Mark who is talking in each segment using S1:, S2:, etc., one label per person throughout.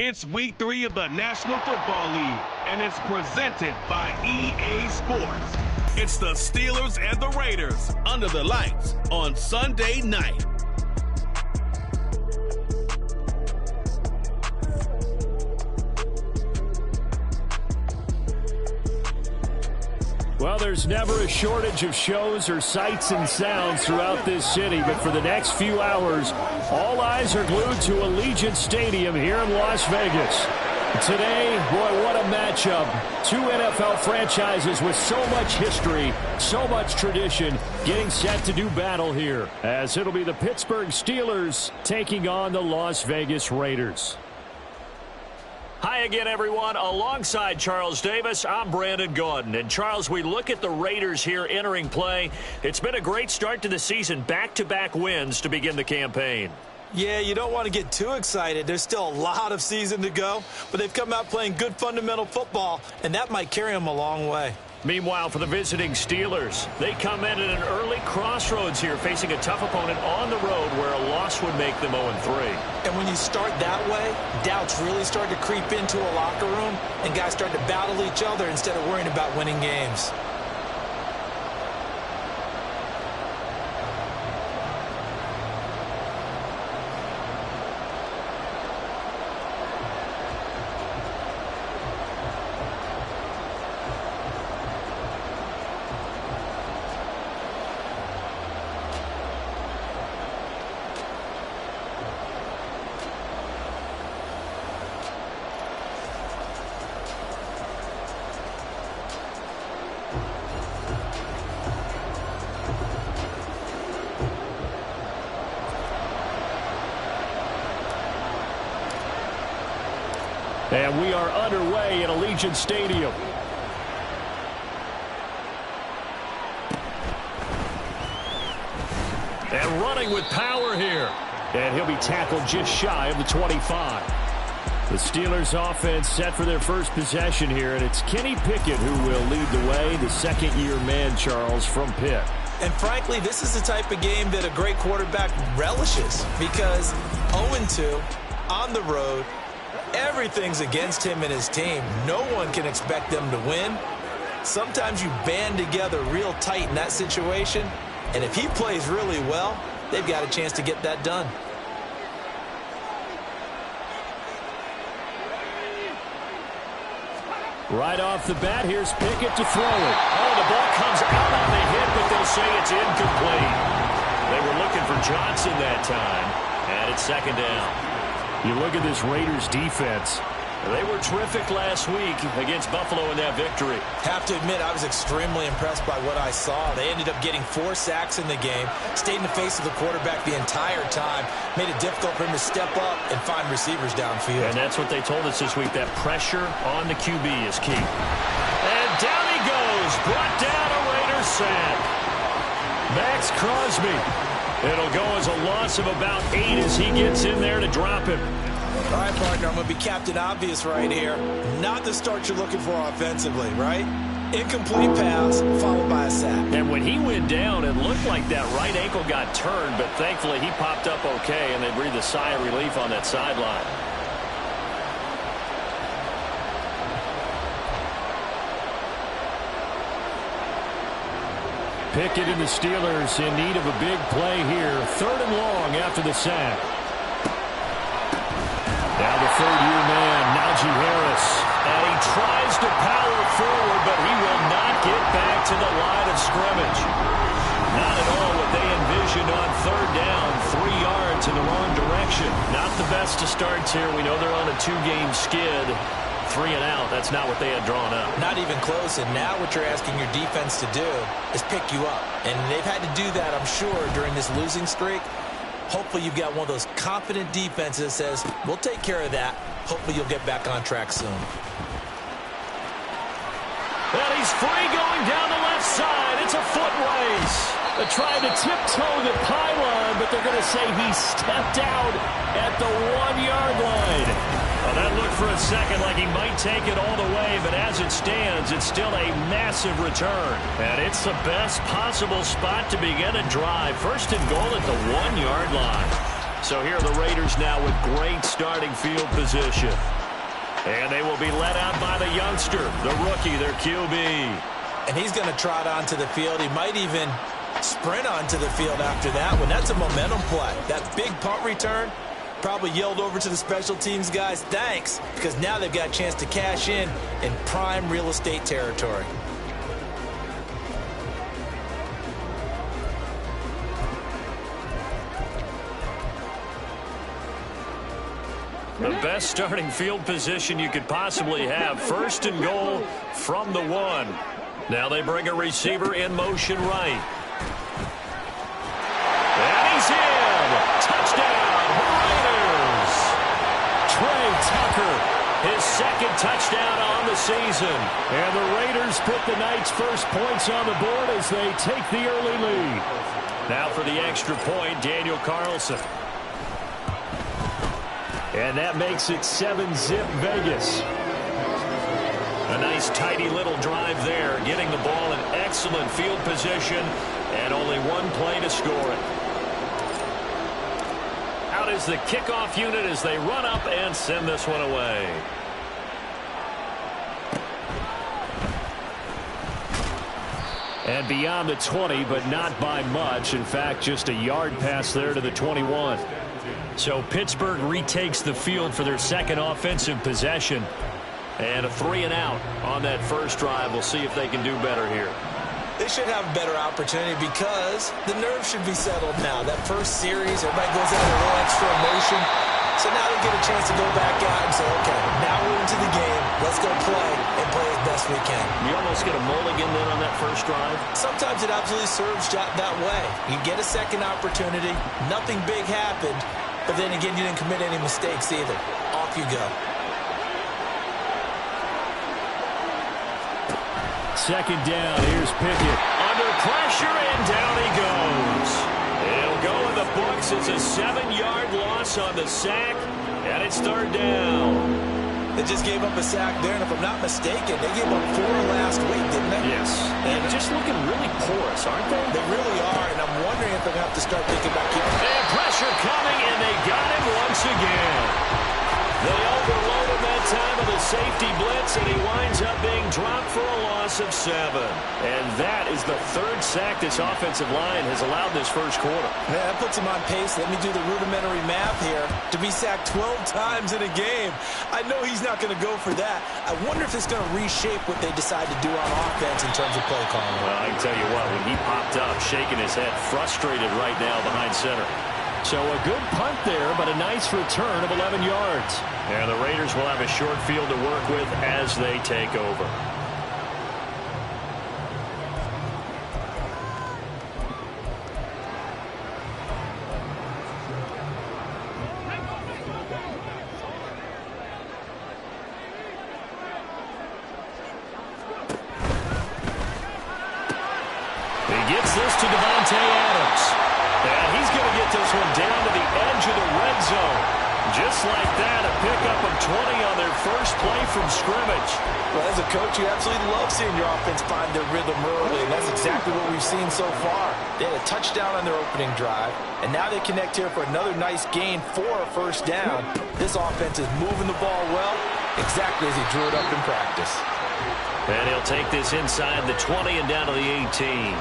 S1: It's week 3 of the National Football League, and it's presented by EA Sports. It's the Steelers and the Raiders under the lights on Sunday night.
S2: Well, there's never a shortage of shows or sights and sounds throughout this city, but for the next few hours, all eyes are glued to Allegiant Stadium here in Las Vegas. Today, boy, what a matchup. Two NFL franchises with so much history, so much tradition, getting set to do battle here, as it'll be the Pittsburgh Steelers taking on the Las Vegas Raiders.
S3: Hi again, everyone. Alongside Charles Davis, I'm Brandon Gaudin. And, Charles, we look at the Raiders here entering play. It's been a great start to the season, back-to-back wins to begin the campaign.
S4: Yeah, you don't want to get too excited. There's still a lot of season to go, but they've come out playing good fundamental football, and that might carry them a long way.
S3: Meanwhile, for the visiting Steelers, they come in at an early crossroads here, facing a tough opponent on the road where a loss would make them 0-3.
S4: And when you start that way, doubts really start to creep into a locker room, and guys start to battle each other instead of worrying about winning games.
S2: And we are underway at Allegiant Stadium. And running with power here. And he'll be tackled just shy of the 25. The Steelers offense set for their first possession here, and it's Kenny Pickett who will lead the way, the second-year man, Charles, from Pitt.
S4: And frankly, this is the type of game that a great quarterback relishes, because 0-2 on the road, everything's against him and his team. No one can expect them to win. Sometimes you band together real tight in that situation, and if he plays really well, they've got a chance to get that done.
S2: Right off the bat, here's Pickett to throw it.
S3: Oh, the ball comes out on the hit, but they'll say it's incomplete. They were looking for Johnson that time, and it's second down.
S2: You look at this Raiders defense.
S3: They were terrific last week against Buffalo in that victory.
S4: Have to admit, I was extremely impressed by what I saw. They ended up getting 4 sacks in the game, stayed in the face of the quarterback the entire time, made it difficult for him to step up and find receivers downfield.
S3: And that's what they told us this week, that pressure on the QB is key. And down he goes, brought down a Raiders sack. Max Crosby. It'll go as a loss of about 8 as he gets in there to drop him.
S4: All right, partner, I'm going to be Captain Obvious right here. Not the start you're looking for offensively, right? Incomplete pass followed by a sack.
S3: And when he went down, it looked like that right ankle got turned, but thankfully he popped up okay, and they breathed a sigh of relief on that sideline.
S2: Pickett and the Steelers in need of a big play here. 3rd and long after the sack. Now the third-year man, Najee Harris.
S3: And he tries to power forward, but he will not get back to the line of scrimmage. Not at all what they envisioned on 3rd down. 3 yards in the wrong direction. Not the best of starts here. We know they're on a 2-game skid. 3 and out. That's not what they had drawn up.
S4: Not even close. And now what you're asking your defense to do is pick you up. And they've had to do that, I'm sure, during this losing streak. Hopefully you've got one of those confident defenses that says, we'll take care of that. Hopefully you'll get back on track soon.
S3: And he's free going down the left side. It's a foot race. They're trying to tiptoe the pylon, but they're going to say he stepped out at the 1-yard line. Well, that looked for a second like he might take it all the way, but as it stands, it's still a massive return. And it's the best possible spot to begin a drive. First and goal at the 1-yard line. So here are the Raiders now with great starting field position. And they will be led out by the youngster, the rookie, their QB.
S4: And he's going to trot onto the field. He might even sprint onto the field after that one. That's a momentum play. That big punt return probably yelled over to the special teams guys, thanks, because now they've got a chance to cash in prime real estate territory.
S3: The best starting field position you could possibly have. First and goal from the 1. Now they bring a receiver in motion right. And he's in. Touchdown, Raiders. Trey Tucker, his second touchdown on the season.
S2: And the Raiders put the Knights' first points on the board as they take the early lead.
S3: Now for the extra point, Daniel Carlson.
S2: And that makes it 7-zip Vegas.
S3: A nice tidy little drive there, getting the ball in excellent field position, and only one play to score it. Out is the kickoff unit as they run up and send this one away.
S2: And beyond the 20, but not by much. In fact, just a yard pass there to the 21.
S3: So Pittsburgh retakes the field for their second offensive possession. And a 3-and-out on that first drive. We'll see if they can do better here.
S4: They should have a better opportunity because the nerves should be settled now. That first series, everybody goes out with a little extra emotion. So now they get a chance to go back out and say, okay, now we're into the game. Let's go play and play as best we can.
S3: You almost get a mulligan then on that first drive?
S4: Sometimes it absolutely serves that way. You get a second opportunity. Nothing big happened. But then again, you didn't commit any mistakes either. Off you go.
S2: Second down. Here's Pickett.
S3: Under pressure, and down he goes. It'll go in the books as a 7-yard loss on the sack, and it's third down.
S4: They just gave up a sack there, and if I'm not mistaken, they gave up 4 last week, didn't they?
S3: Yes. And just looking really porous, aren't they?
S4: They really are, and I'm wondering if they're going to have to start thinking about keeping...
S3: And pressure coming, and they got him once again. They overload him that time with a safety blitz, and he winds up being dropped for a loss of 7. And that is the third sack this offensive line has allowed this first quarter.
S4: Man, that puts him on pace. Let me do the rudimentary math here. To be sacked 12 times in a game, I know he's not going to go for that. I wonder if it's going to reshape what they decide to do on offense in terms of play calling.
S3: Well, I can tell you what, when he popped up, shaking his head, frustrated right now behind center.
S2: So a good punt there, but a nice return of 11 yards.
S3: And the Raiders will have a short field to work with as they take over. He gets this to Devontae Adams. And he's going to get this one down to the edge of the red zone. Just like that, a pickup of 20 on their first play from scrimmage.
S4: Well, as a coach, you absolutely love seeing your offense find their rhythm early, and that's exactly what we've seen so far. They had a touchdown on their opening drive, and now they connect here for another nice gain for a first down. This offense is moving the ball well, exactly as he drew it up in practice.
S3: And he'll take this inside the 20 and down to the 18.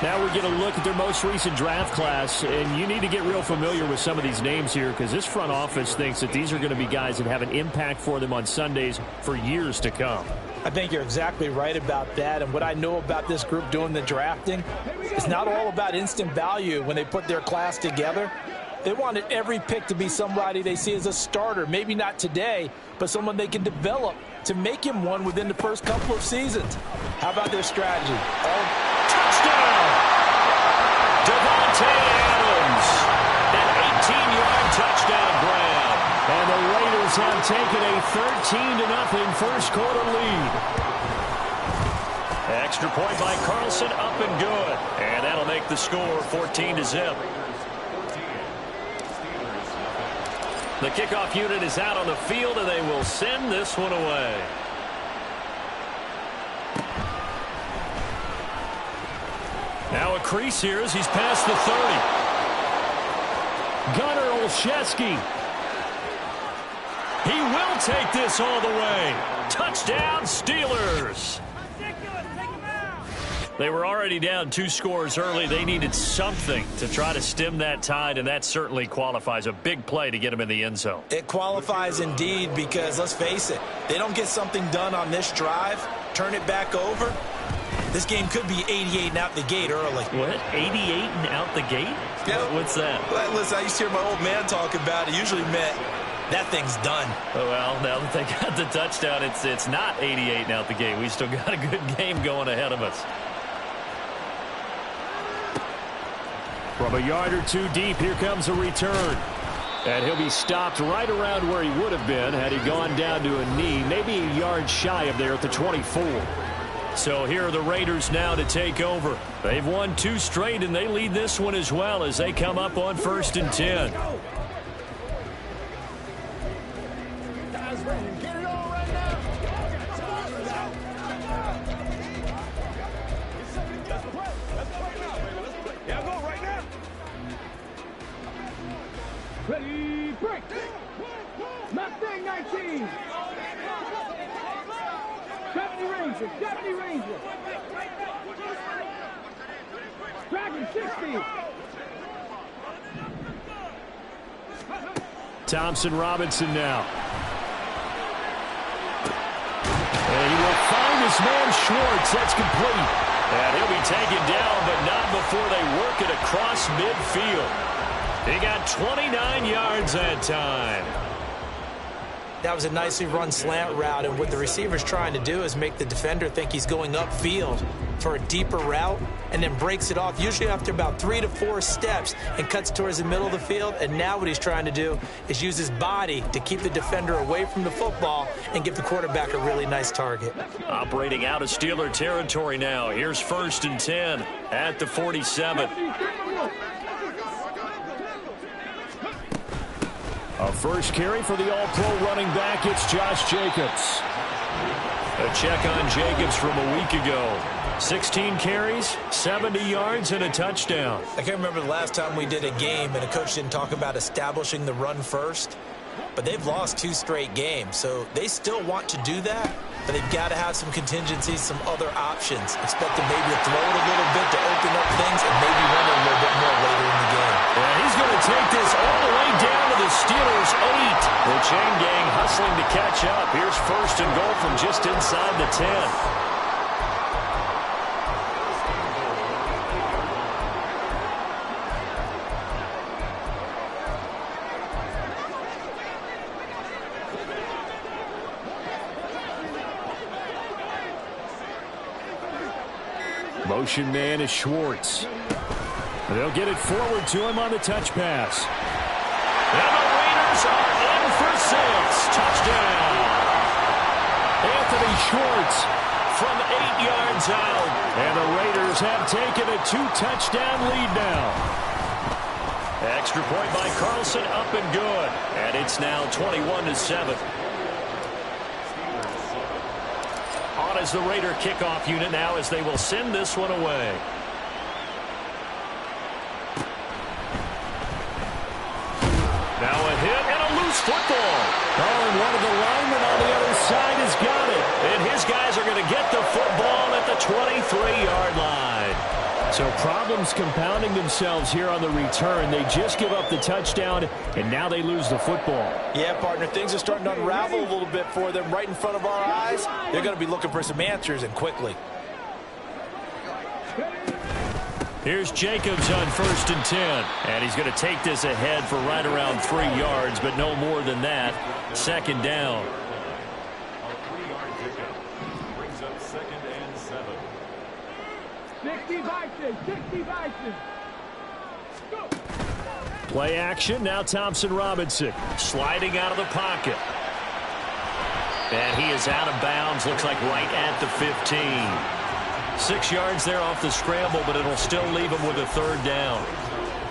S2: Now we get a look at their most recent draft class, and you need to get real familiar with some of these names here because this front office thinks that these are going to be guys that have an impact for them on Sundays for years to come.
S4: I think you're exactly right about that, and what I know about this group doing the drafting, it's not all about instant value when they put their class together. They wanted every pick to be somebody they see as a starter, maybe not today, but someone they can develop to make him one within the first couple of seasons. How about their strategy?
S3: Touchdown! Devontae Adams, an 18-yard touchdown grab.
S2: And the Raiders have taken a 13-0 first quarter lead.
S3: Extra point by Carlson, up and good. And that'll make the score 14-0. The kickoff unit is out on the field, and they will send this one away. Now a crease here as he's past the 30.
S2: Gunnar Olszewski.
S3: He will take this all the way. Touchdown, Steelers. They were already down 2 scores early. They needed something to try to stem that tide, and that certainly qualifies. A big play to get them in the end zone.
S4: It qualifies indeed because, let's face it, they don't get something done on this drive, turn it back over, this game could be 88 and out the gate early.
S3: What? 88 and out the gate?
S4: Yeah.
S3: What's that?
S4: Well, listen, I used to hear my old man talk about it. Usually meant that thing's done.
S3: Oh, well, now that they got the touchdown, it's not 88 and out the gate. We still got a good game going ahead of us.
S2: From a yard or 2 deep, here comes a return. And he'll be stopped right around where he would have been had he gone down to a knee, maybe a yard shy of there at the 24.
S3: So here are the Raiders now to take over. They've won 2 straight, and they lead this one as well as they come up on 1st and 10.
S5: Ready, break. Mustang 19. 70 Ranger, 70 Ranger. Dragon 60.
S2: Thompson Robinson now. And he will find his man Schwartz. That's complete.
S3: And he'll be taken down, but not before they work it across midfield. He got 29 yards that time.
S4: That was a nicely run slant route, and what the receiver's trying to do is make the defender think he's going upfield for a deeper route and then breaks it off, usually after about 3 to 4 steps, and cuts towards the middle of the field. And now what he's trying to do is use his body to keep the defender away from the football and give the quarterback a really nice target.
S3: Operating out of Steeler territory now. Here's 1st and 10 at the 47.
S2: A first carry for the all-pro running back. It's Josh Jacobs.
S3: A check on Jacobs from a week ago. 16 carries, 70 yards, and a touchdown.
S4: I can't remember the last time we did a game and a coach didn't talk about establishing the run first, but they've lost 2 straight games, so they still want to do that, but they've got to have some contingencies, some other options. Expect them maybe to throw it a little bit to open up things and maybe run it a little bit more later in the game.
S3: And he's going to take this all the way down to the Steelers' 8. The chain gang hustling to catch up. Here's 1st and goal from just inside the 10.
S2: Motion man is Schwartz. They'll get it forward to him on the touch pass.
S3: And the Raiders are in for 6. Touchdown.
S2: Anthony Schwartz
S3: From 8 yards out.
S2: And the Raiders have taken a 2-touchdown lead now.
S3: Extra point by Carlson, up and good. And it's now 21-7. On is the Raider kickoff unit now as they will send this one away. Now a hit and a loose football.
S2: Oh, and one of the linemen on the other side has got it.
S3: And his guys are going to get the football at the 23-yard line.
S2: So problems compounding themselves here on the return. They just give up the touchdown, and now they lose the football.
S4: Yeah, partner, things are starting to unravel a little bit for them right in front of our eyes. They're going to be looking for some answers, and quickly.
S3: Here's Jacobs on 1st and 10. And he's going to take this ahead for right around 3 yards, but no more than that. 2nd down.
S5: Brings up 2nd and 7. 60 Vikings, 60 Vikings. Go.
S2: Play action, now Thompson Robinson.
S3: Sliding out of the pocket. And he is out of bounds, looks like right at the 15. 6 yards there off the scramble, but it'll still leave him with a third down.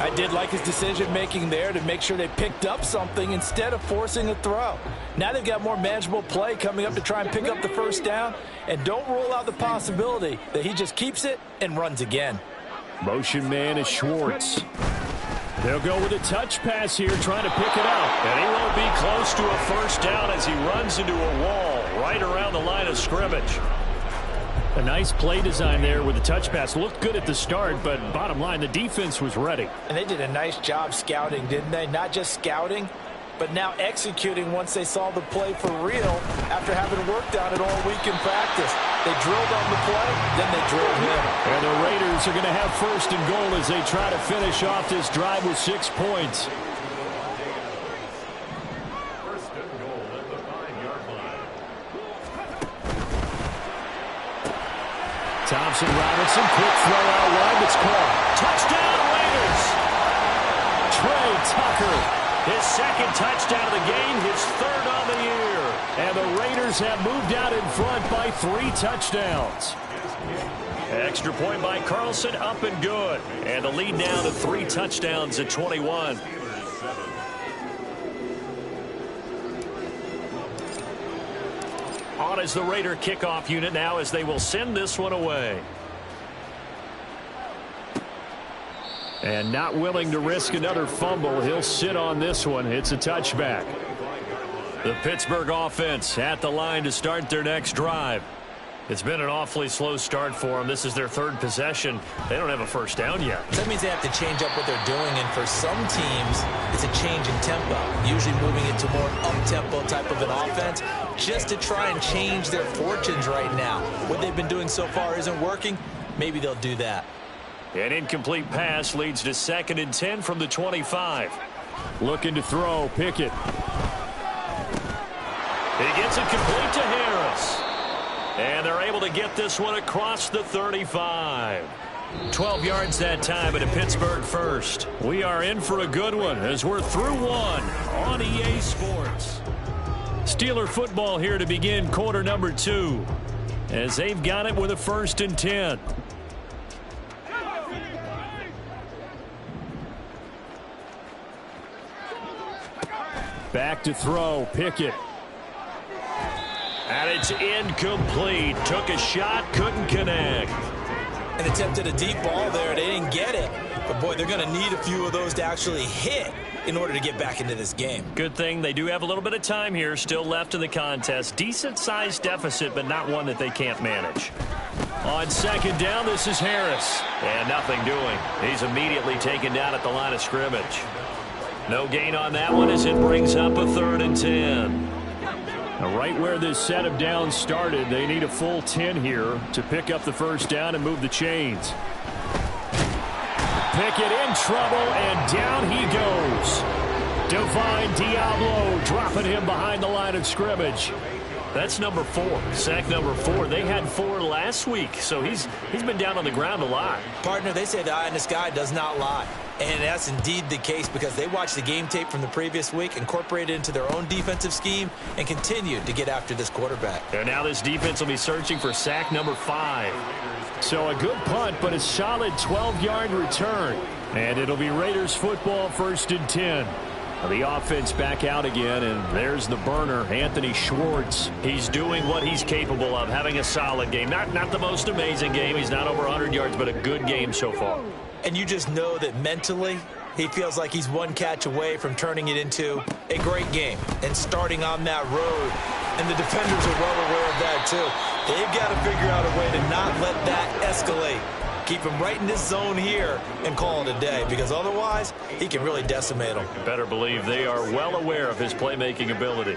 S4: I did like his decision-making there to make sure they picked up something instead of forcing a throw. Now they've got more manageable play coming up to try and pick up the first down, and don't rule out the possibility that he just keeps it and runs again.
S2: Motion man is Schwartz. They'll go with a touch pass here, trying to pick it up.
S3: And he won't be close to a first down as he runs into a wall right around the line of scrimmage.
S2: A nice play design there with the touch pass. Looked good at the start, but bottom line, the defense was ready.
S4: And they did a nice job scouting, didn't they? Not just scouting, but now executing once they saw the play for real after having worked on it all week in practice. They drilled on the play, then they drilled him.
S2: And the Raiders are going to have first and goal as they try to finish off this drive with 6 points.
S5: First and goal at the 5-yard line.
S2: Thompson Robinson, quick throw out wide, that's caught.
S3: Touchdown, Raiders!
S2: Trey Tucker.
S3: His second touchdown of the game, his third on the year.
S2: And the Raiders have moved out in front by 3 touchdowns.
S3: Extra point by Carlson, up and good. And the lead now to 3 touchdowns at 21. On is the Raider kickoff unit now as they will send this one away.
S2: And not willing to risk another fumble, he'll sit on this one. It's a touchback.
S3: The Pittsburgh offense at the line to start their next drive. It's been an awfully slow start for them. This is their 3rd possession. They don't have a first down yet.
S4: That means they have to change up what they're doing, and for some teams, it's a change in tempo, usually moving it to more up-tempo type of an offense just to try and change their fortunes right now. What they've been doing so far isn't working. Maybe they'll do that.
S3: An incomplete pass leads to 2nd and 10 from the 25.
S2: Looking to throw, Pickett.
S3: He gets it complete to Harris. And they're able to get this one across the 35. 12 yards that time, and a Pittsburgh first. We are in for a good one as we're through one on EA Sports. Steeler football here to begin quarter number 2 as they've got it with a 1st and 10.
S2: Back to throw, Pickett.
S3: And it's incomplete. Took a shot, couldn't connect.
S4: And attempted a deep ball there. They didn't get it. But, boy, they're going to need a few of those to actually hit in order to get back into this game.
S3: Good thing they do have a little bit of time here still left in the contest. Decent-sized deficit, but not one that they can't manage. On 2nd down, this is Harris. And nothing doing. He's immediately taken down at the line of scrimmage. No gain on that one as it brings up a 3rd and 10.
S2: Now, right where this set of downs started, they need a full 10 here to pick up the first down and move the chains. Pickett in trouble, and down he goes. Divine Diablo dropping him behind the line of scrimmage.
S3: That's number 4, sack number 4. They had 4 last week, so he's been down on the ground a lot.
S4: Partner, they say the eye in the sky does not lie. And that's indeed the case because they watched the game tape from the previous week, incorporated it into their own defensive scheme, and continued to get after this quarterback.
S3: And now this defense will be searching for sack number 5.
S2: So a good punt, but a solid 12-yard return. And it'll be Raiders football, 1st and 10. The offense back out again, and there's the burner, Anthony Schwartz.
S3: He's doing what he's capable of, having a solid game. Not the most amazing game. He's not over 100 yards, but a good game so far.
S4: And you just know that mentally, he feels like he's one catch away from turning it into a great game and starting on that road. And the defenders are well aware of that, too. They've got to figure out a way to not let that escalate. Keep him right in this zone here and call it a day, because otherwise he can really decimate them.
S3: Better believe they are well aware of his playmaking ability.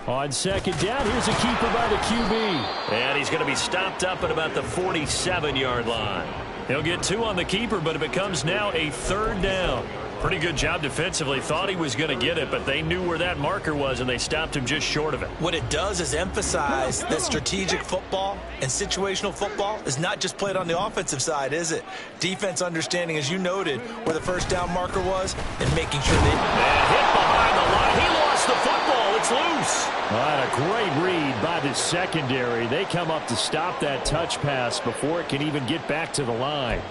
S2: On 2nd down, here's a keeper by the QB.
S3: And he's going to be stopped up at about the 47-yard line. He'll get 2 on the keeper, but it becomes now a 3rd down. Pretty good job defensively. Thought he was going to get it, but they knew where that marker was, and they stopped him just short of it.
S4: What it does is emphasize that strategic football and situational football is not just played on the offensive side, is it? Defense understanding, as you noted, where the first down marker was and making sure they...
S3: And hit behind the line. He lost the football. It's loose.
S2: A great read by the secondary. They come up to stop that touch pass before it can even get back to the line.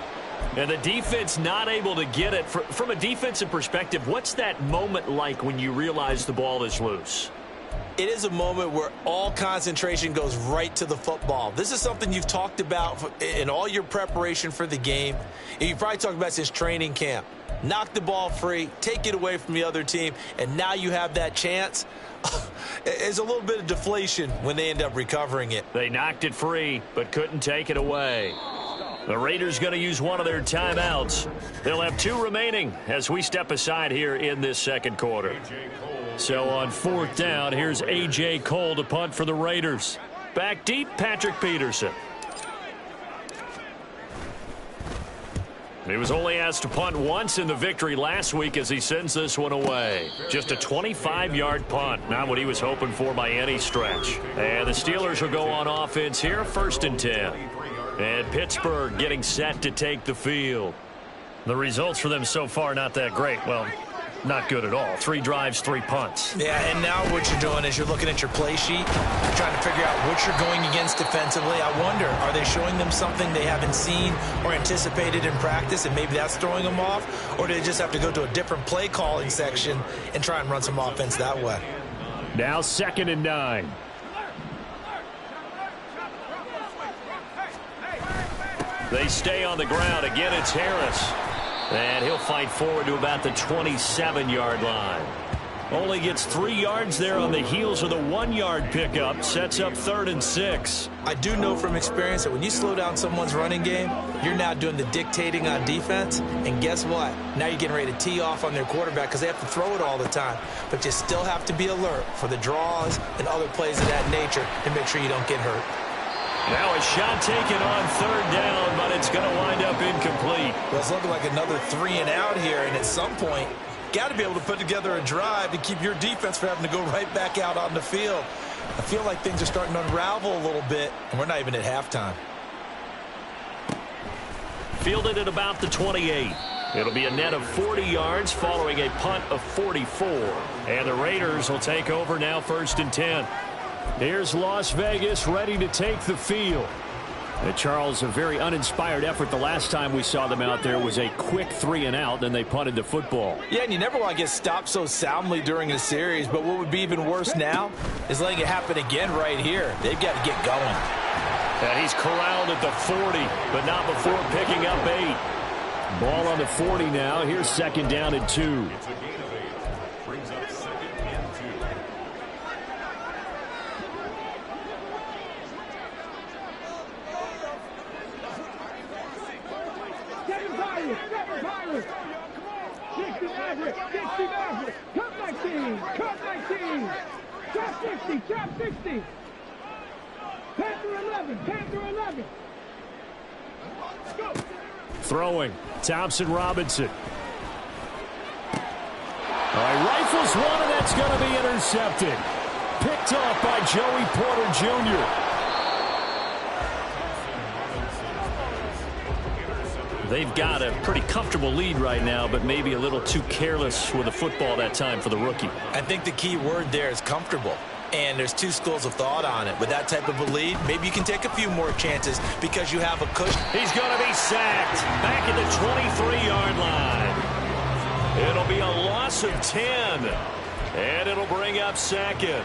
S3: And the defense not able to get it. From a defensive perspective, what's that moment like when you realize the ball is loose?
S4: It is a moment where all concentration goes right to the football. This is something you've talked about in all your preparation for the game. And you probably talked about since training camp. Knock the ball free, take it away from the other team, and now you have that chance. It's a little bit of deflation when they end up recovering it.
S3: They knocked it free, but couldn't take it away. The Raiders going to use one of their timeouts. They'll have 2 remaining as we step aside here in this second quarter. So on 4th down, here's A.J. Cole to punt for the Raiders. Back deep, Patrick Peterson. He was only asked to punt once in the victory last week as he sends this one away. Just a 25-yard punt, not what he was hoping for by any stretch. And the Steelers will go on offense here, 1st and 10. And Pittsburgh getting set to take the field. The results for them so far not that great. Well, not good at all. 3 drives, 3 punts.
S4: Yeah, and now what you're doing is you're looking at your play sheet, you're trying to figure out what you're going against defensively. I wonder, are they showing them something they haven't seen or anticipated in practice, and maybe that's throwing them off? Or do they just have to go to a different play calling section and try and run some offense that way?
S2: Now 2nd and 9.
S3: They stay on the ground. Again, it's Harris. And he'll fight forward to about the 27-yard line. Only gets 3 yards there on the heels of the 1-yard pickup. Sets up 3rd and 6.
S4: I do know from experience that when you slow down someone's running game, you're now doing the dictating on defense. And guess what? Now you're getting ready to tee off on their quarterback because they have to throw it all the time. But you still have to be alert for the draws and other plays of that nature and make sure you don't get hurt.
S3: Now a shot taken on 3rd down, but it's going to wind up incomplete.
S4: Well, it's looking like another 3 and out here, and at some point, got to be able to put together a drive to keep your defense from having to go right back out on the field. I feel like things are starting to unravel a little bit, and we're not even at halftime.
S3: Fielded at about the 28. It'll be a net of 40 yards following a punt of 44. And the Raiders will take over now, 1st and 10.
S2: Here's Las Vegas ready to take the field. And Charles, a very uninspired effort the last time we saw them out there was a quick 3 and out, then they punted the football.
S4: Yeah, and you never want to get stopped so soundly during a series, but what would be even worse now is letting it happen again right here. They've got to get going.
S3: And he's corralled at the 40, but not before picking up 8.
S2: Ball on the 40 now. Here's 2nd down and 2.
S5: Brings up 2nd and 2.
S6: Top 60. Panther 11. Panther 11. Go.
S2: Throwing. Thompson Robinson. All right, rifles one, and that's going to be intercepted. Picked off by Joey Porter Jr.
S3: They've got a pretty comfortable lead right now, but maybe a little too careless with the football that time for the rookie.
S4: I think the key word there is comfortable. And there's 2 schools of thought on it. With that type of a lead, maybe you can take a few more chances because you have a cushion.
S3: He's going to be sacked back at the 23-yard line. It'll be a loss of 10, and it'll bring up 2nd.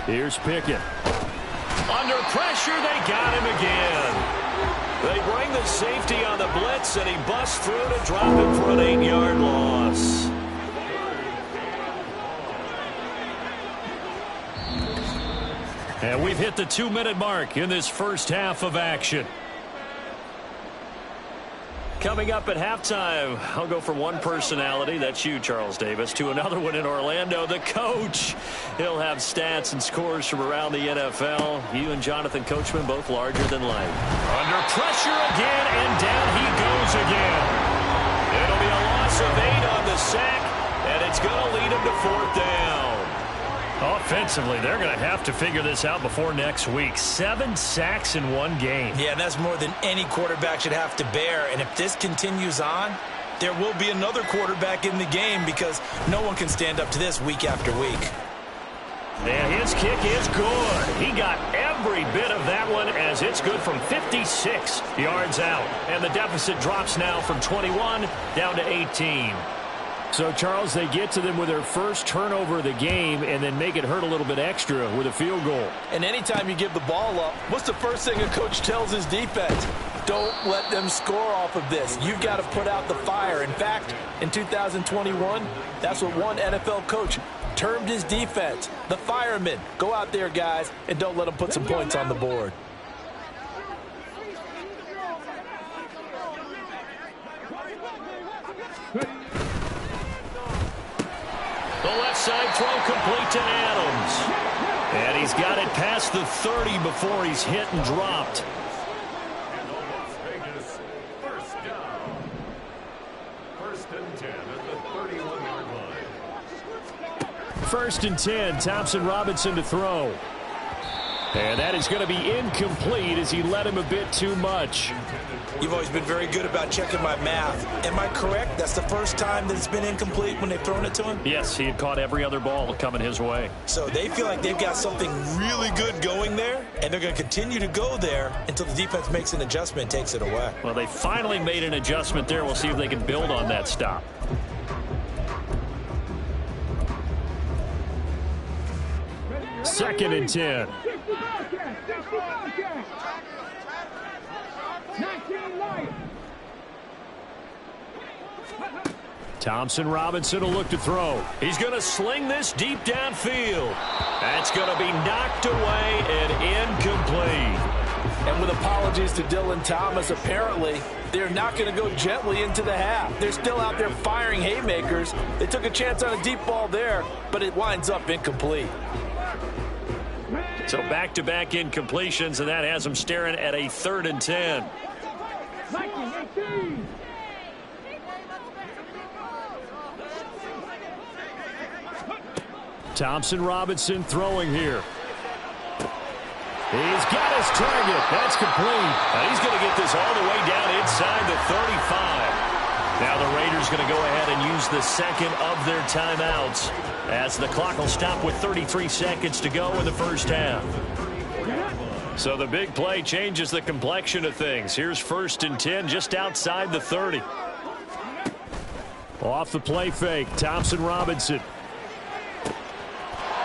S2: Here's Pickett.
S3: Under pressure, they got him again. They bring the safety on the blitz, and he busts through to drop him for an 8-yard loss.
S2: And we've hit the 2-minute mark in this first half of action.
S3: Coming up at halftime, I'll go from one personality, that's you, Charles Davis, to another one in Orlando, the coach. He'll have stats and scores from around the NFL. You and Jonathan Coachman both larger than life. Under pressure again, and down he goes again. It'll be a loss of 8 on the sack, and it's going to lead him to 4th down. Offensively, they're going to have to figure this out before next week. 7 sacks in one game.
S4: Yeah, and that's more than any quarterback should have to bear. And if this continues on, there will be another quarterback in the game because no one can stand up to this week after week.
S3: And his kick is good. He got every bit of that one as it's good from 56 yards out. And the deficit drops now from 21 down to 18.
S2: So, Charles, they get to them with their first turnover of the game and then make it hurt a little bit extra with a field goal.
S4: And anytime you give the ball up, what's the first thing a coach tells his defense? Don't let them score off of this. You've got to put out the fire. In fact, in 2021, that's what one NFL coach termed his defense, the firemen. Go out there, guys, and don't let them put some points on the board.
S3: The left side throw complete to Adams. And he's got it past the 30 before he's hit and dropped.
S5: And the Las Vegas first down. 1st and 10 at the 31-yard line.
S2: 1st and 10, Thompson Robinson to throw. And that is going to be incomplete as he led him a bit too much.
S4: You've always been very good about checking my math. Am I correct? That's the first time that it's been incomplete when they've thrown it to him?
S3: Yes, he had caught every other ball coming his way.
S4: So they feel like they've got something really good going there, and they're going to continue to go there until the defense makes an adjustment and takes it away.
S3: Well, they finally made an adjustment there. We'll see if they can build on that stop.
S2: Second and 10. Thompson Robinson will look to throw.
S3: He's going to sling this deep downfield. That's going to be knocked away and incomplete.
S4: And with apologies to Dylan Thomas, apparently they're not going to go gently into the half. They're still out there firing haymakers. They took a chance on a deep ball there, but it winds up incomplete.
S3: So back-to-back incompletions, and that has them staring at a 3rd and 10.
S2: Thompson Robinson throwing here. He's got his target. That's complete.
S3: Now he's going to get this all the way down inside the 35. Now the Raiders going to go ahead and use the second of their timeouts as the clock will stop with 33 seconds to go in the first half. So the big play changes the complexion of things. Here's 1st and 10 just outside the 30.
S2: Off the play fake, Thompson Robinson.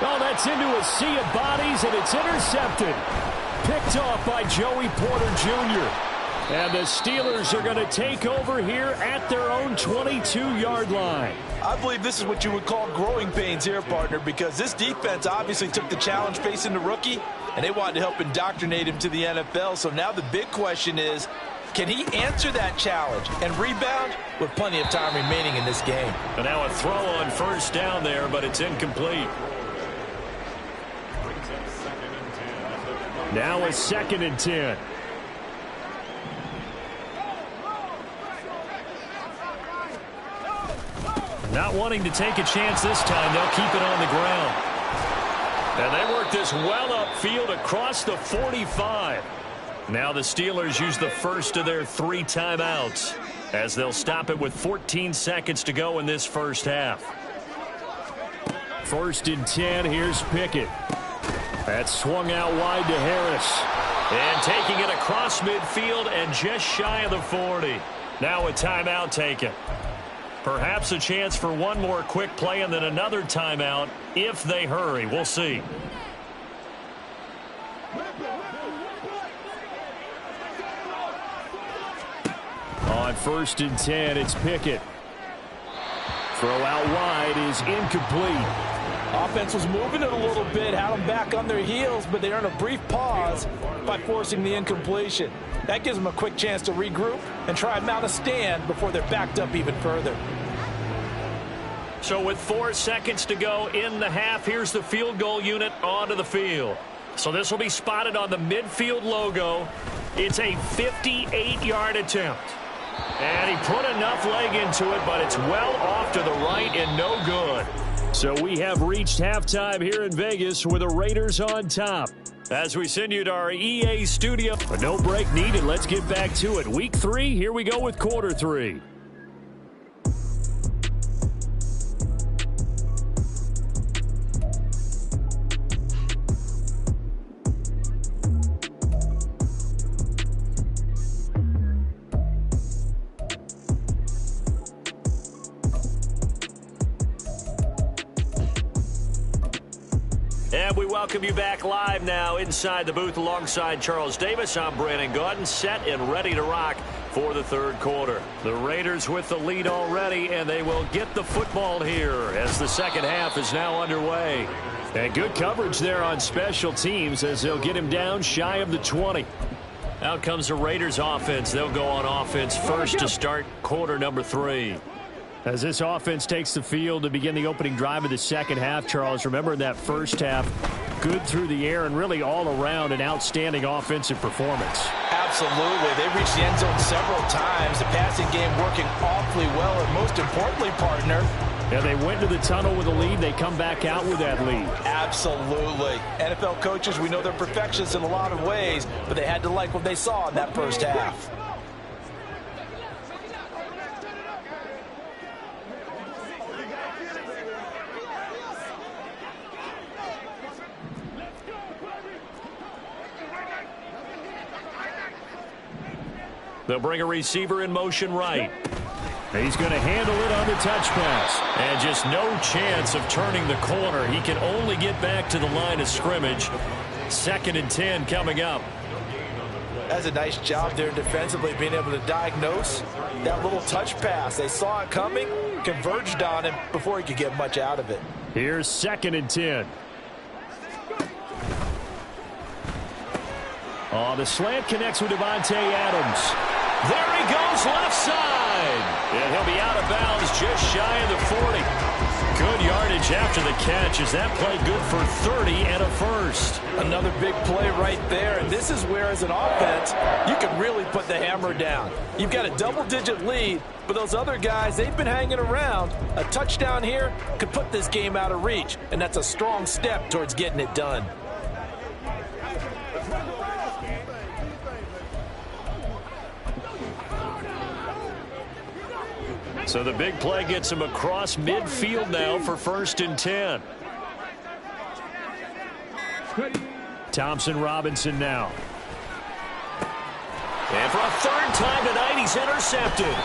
S2: Oh, that's into a sea of bodies, and it's intercepted. Picked off by Joey Porter Jr. And the Steelers are going to take over here at their own 22-yard line.
S4: I believe this is what you would call growing pains here, partner, because this defense obviously took the challenge facing the rookie, and they wanted to help indoctrinate him to the NFL. So now the big question is, can he answer that challenge and rebound with plenty of time remaining in this game?
S3: And now a throw on 1st down there, but it's incomplete.
S2: Now a 2nd and 10.
S3: Not wanting to take a chance this time, they'll keep it on the ground. And they work this well upfield across the 45. Now the Steelers use the first of their 3 timeouts as they'll stop it with 14 seconds to go in this first half.
S2: 1st and 10, here's Pickett. That's swung out wide to Harris.
S3: And taking it across midfield and just shy of the 40. Now a timeout taken. Perhaps a chance for one more quick play and then another timeout if they hurry. We'll see.
S2: On 1st and 10, it's Pickett. Throw out wide is incomplete.
S4: Offense was moving it a little bit, had them back on their heels, but they earned a brief pause by forcing the incompletion. That gives them a quick chance to regroup and try and mount a stand before they're backed up even further.
S3: So with 4 seconds to go in the half, here's the field goal unit onto the field. So this will be spotted on the midfield logo. It's a 58-yard attempt. And he put enough leg into it, but it's well off to the right and no good.
S2: So we have reached halftime here in Vegas with the Raiders on top. As we send you to our EA studio. But no break needed. Let's get back to it. Week 3, here we go with quarter 3.
S3: And we welcome you back live now inside the booth alongside Charles Davis. I'm Brandon Gaudin, set and ready to rock for the third quarter. The Raiders with the lead already, and they will get the football here as the second half is now underway.
S2: And good coverage there on special teams as they'll get him down shy of the 20.
S3: Out comes the Raiders offense. They'll go on offense first to start quarter number 3.
S2: As this offense takes the field to begin the opening drive of the second half, Charles, remember in that first half, good through the air and really all around an outstanding offensive performance.
S4: Absolutely. They reached the end zone several times. The passing game working awfully well, and most importantly, partner,
S2: yeah, they went to the tunnel with a lead. They come back out with that lead.
S4: Absolutely. NFL coaches, we know they're perfectionists in a lot of ways, but they had to like what they saw in that first half.
S3: They'll bring a receiver in motion right.
S2: He's going to handle it on the touch pass.
S3: And just no chance of turning the corner. He can only get back to the line of scrimmage. 2nd and 10 coming up.
S4: That's a nice job there defensively, being able to diagnose that little touch pass. They saw it coming, converged on him before he could get much out of it.
S2: Here's 2nd and 10. Oh, the slant connects with Devontae Adams.
S3: There he goes, left side. And he'll be out of bounds just shy of the 40. Good yardage after the catch. Is that play good for 30 and a first?
S4: Another big play right there. And this is where, as an offense, you can really put the hammer down. You've got a double-digit lead, but those other guys, they've been hanging around. A touchdown here could put this game out of reach, and that's a strong step towards getting it done.
S3: So the big play gets him across midfield now for 1st and 10.
S2: Thompson Robinson now.
S3: And for a 3rd time tonight, he's intercepted.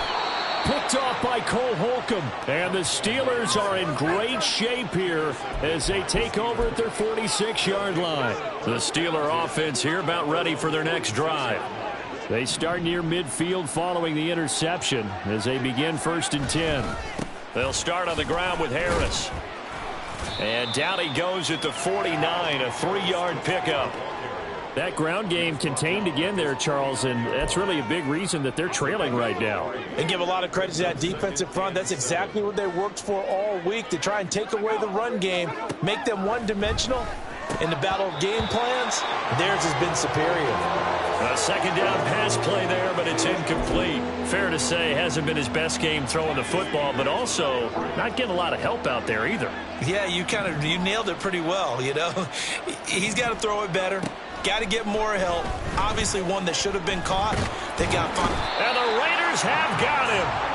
S2: Picked off by Cole Holcomb. And the Steelers are in great shape here as they take over at their 46-yard line.
S3: The Steeler offense here about ready for their next drive.
S2: They start near midfield following the interception as they begin 1st and 10.
S3: They'll start on the ground with Harris. And down he goes at the 49, a 3-yard pickup.
S2: That ground game contained again there, Charles, and that's really a big reason that they're trailing right now.
S4: And give a lot of credit to that defensive front. That's exactly what they worked for all week, to try and take away the run game, make them one-dimensional. In the battle of game plans, theirs has been superior.
S3: A 2nd down pass play there, but it's incomplete. Fair to say, hasn't been his best game throwing the football, but also not getting a lot of help out there either.
S4: Yeah, you nailed it pretty well, you know. He's got to throw it better. Got to get more help. Obviously one that should have been caught. They got fun.
S3: And the Raiders have got him.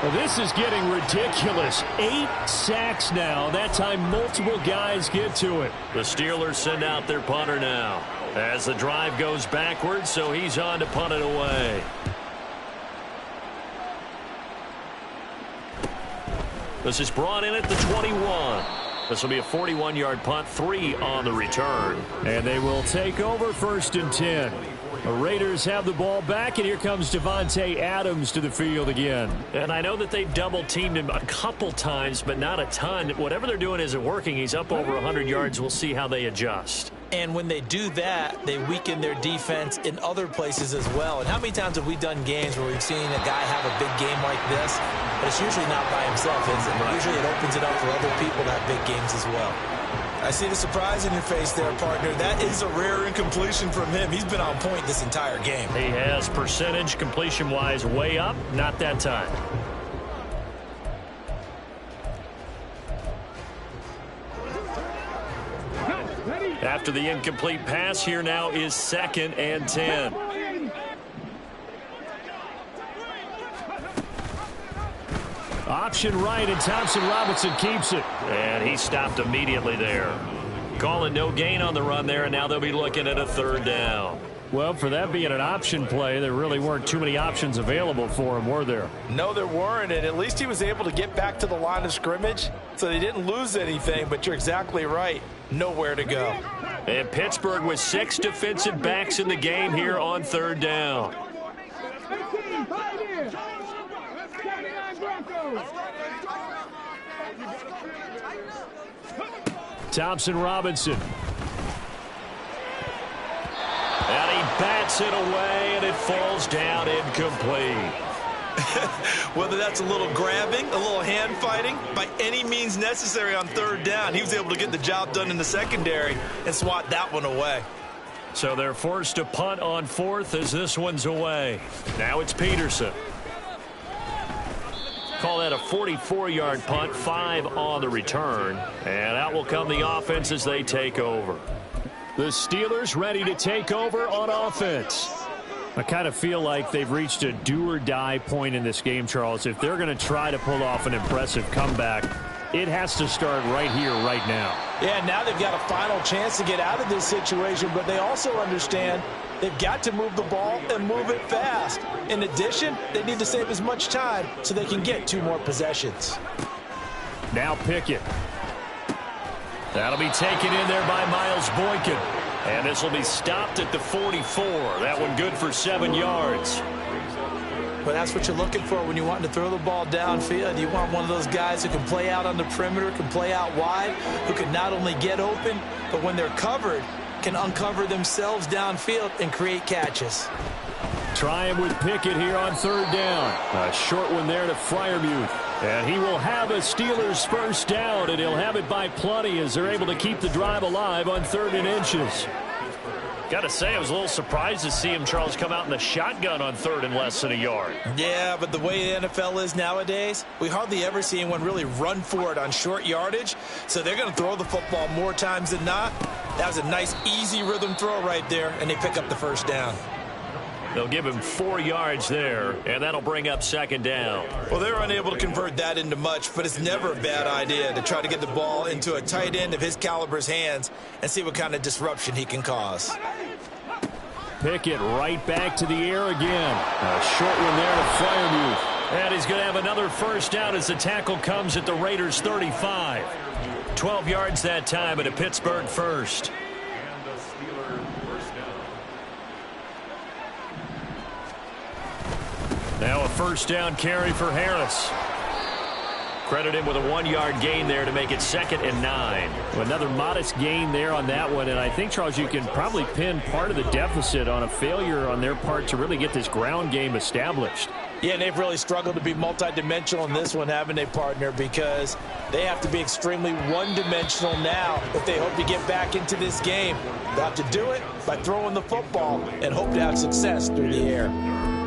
S2: Well, this is getting ridiculous. 8 sacks now. That time multiple guys get to it.
S3: The Steelers send out their punter now as the drive goes backwards, so he's on to punt it away. This is brought in at the 21. This will be a 41-yard punt, 3 on the return.
S2: And they will take over 1st and 10. The Raiders have the ball back, and here comes Devontae Adams to the field again.
S3: And I know that they've double-teamed him a couple times, but not a ton. Whatever they're doing isn't working. He's up over 100 yards. We'll see how they adjust.
S4: And when they do that, they weaken their defense in other places as well. And how many times have we done games where we've seen a guy have a big game like this, but it's usually not by himself, is it? Usually it opens it up for other people to have big games as well. I see the surprise in your face there, partner. That is a rare incompletion from him. He's been on point this entire game.
S3: He has percentage completion-wise way up. Not that time. After the incomplete pass, here now is 2nd and 10.
S2: Option right, and Thompson Robinson keeps it.
S3: And he stopped immediately there. Calling no gain on the run there, and now they'll be looking at a 3rd down.
S2: Well, for that being an option play, there really weren't too many options available for him, were there?
S4: No, there weren't, and at least he was able to get back to the line of scrimmage, so they didn't lose anything, but you're exactly right. Nowhere to go.
S3: And Pittsburgh with 6 defensive backs in the game here on 3rd down.
S2: Thompson Robinson.
S3: And he bats it away, and it falls down incomplete.
S4: Whether that's a little grabbing, a little hand fighting, by any means necessary on 3rd down, he was able to get the job done in the secondary and swat that one away.
S3: So they're forced to punt on 4th as this one's away. Now it's Peterson. Call that a 44-yard punt, 5 on the return. And out will come the offense as they take over.
S2: The Steelers ready to take over on offense. I kind of feel like they've reached a do-or-die point in this game, Charles. If they're going to try to pull off an impressive comeback, it has to start right here, right now.
S4: Yeah, now they've got a final chance to get out of this situation, but they also understand they've got to move the ball and move it fast. In addition, they need to save as much time so they can get 2 more possessions.
S2: Now Pickett.
S3: That'll be taken in there by Miles Boykin. And this will be stopped at the 44. That one good for 7 yards.
S4: But that's what you're looking for when you want to throw the ball downfield. You want one of those guys who can play out on the perimeter, can play out wide, who can not only get open, but when they're covered, can uncover themselves downfield and create catches.
S2: Trying with Pickett here on 3rd down. A short one there to Freiermuth. And he will have a Steelers 1st down, and he'll have it by plenty as they're able to keep the drive alive on 3rd and inches.
S3: Got to say, I was a little surprised to see him, Charles, come out in the shotgun on 3rd and less than a yard.
S4: Yeah, but the way the NFL is nowadays, we hardly ever see anyone really run for it on short yardage. So they're going to throw the football more times than not. That was a nice, easy rhythm throw right there, and they pick up the 1st down.
S3: They'll give him 4 yards there, and that'll bring up 2nd down.
S4: Well, they're unable to convert that into much, but it's never a bad idea to try to get the ball into a tight end of his caliber's hands and see what kind of disruption he can cause.
S2: Pickett right back to the air again. A short one there to Freiermuth.
S3: And he's going to have another 1st down as the tackle comes at the Raiders' 35. 12 yards that time at a Pittsburgh 1st. Now a 1st down carry for Harris. Credit him with a 1-yard gain there to make it 2nd and 9.
S2: Another modest gain there on that one, and I think, Charles, you can probably pin part of the deficit on a failure on their part to really get this ground game established.
S4: Yeah, and they've really struggled to be multidimensional in this one, haven't they, partner? Because they have to be extremely one-dimensional now if they hope to get back into this game. They'll have to do it by throwing the football and hope to have success through the air.